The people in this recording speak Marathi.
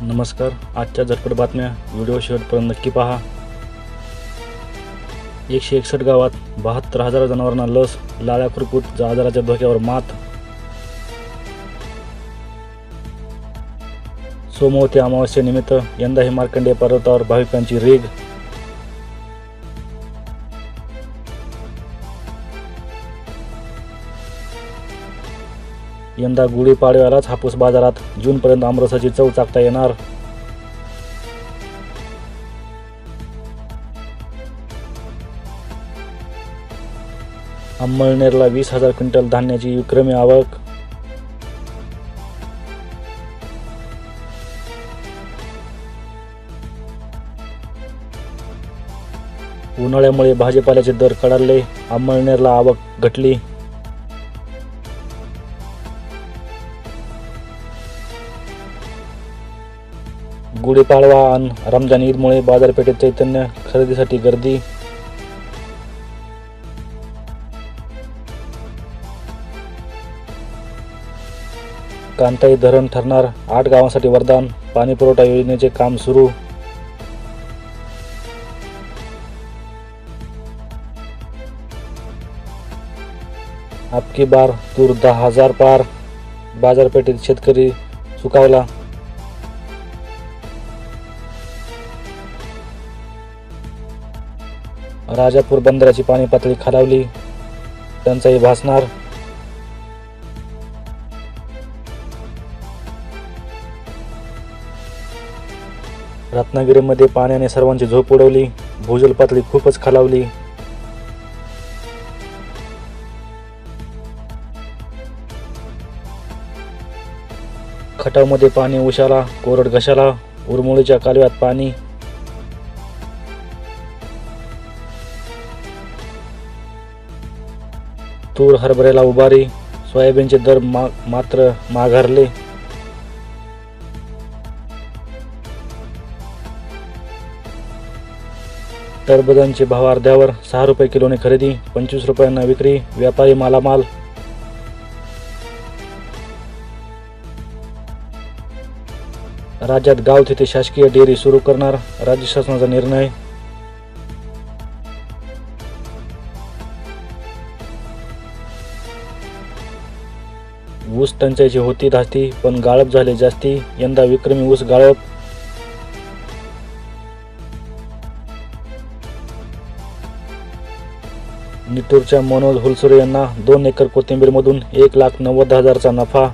नमस्कार. आजच्या झटपट बातम्या व्हिडिओ शेवटपर्यंत नक्की पहा. 161 गावात 72,000 जनावरांना लस. लाळ्या खुरकूत आजाराच्या धोक्यावर मात. सोमवती अमावस्येनिमित्त यंदाही मार्कंडेय पर्वतावर भाविकांची रेघ. यंदा गुढीपाडव्यालाच हापूस बाजारात. जूनपर्यंत आमरसाची चव चाखता येणार. अंमळनेरला 20,000 क्विंटल धान्याची विक्रमी आवक. उन्हाळ्यामुळे भाजीपाल्याचे दर कडाडले. अंमळनेरला आवक घटली. गुढीपाडवा आणि रमजान ईदमुळे बाजारपेठेत चैतन्य. खरेदीसाठी गर्दी. कांताई धरण ठरणार 8 गावांसाठी वरदान. पाणीपुरवठा योजनेचे काम सुरू. अबकी बार तूर 10,000 पार. बाजारपेठेत शेतकरी सुकावला. राजापूर बंदराची पाणी पातळी खालावली. टंचाई भासणार. रत्नागिरीमध्ये पाण्याने सर्वांची झोप उडवली. भूजल पातळी खूपच खालावली. खटावमध्ये पाणी उशाला. कोरड घशाला. उरमोळीच्या कालव्यात पाणी. तूर हरभऱ्याला उभारी. सोयाबीनचे दर मात्र माघारले. टरबुजांचे भाव अर्ध्यावर. 6 रुपये किलोने खरेदी. 25 रुपयांना विक्री. व्यापारी मालामाल. राज्यात गाव तिथे शासकीय डेअरी सुरू करणार. राज्य शासनाचा निर्णय. ऊस टंचाईची होती धास्ती, पण गाळप झाले जास्ती. यंदा विक्रमी ऊस गाळप. निटूरच्या मनोज हुलसुरे यांना 2 एकर कोथिंबीरमधून 1,90,000चा नफा.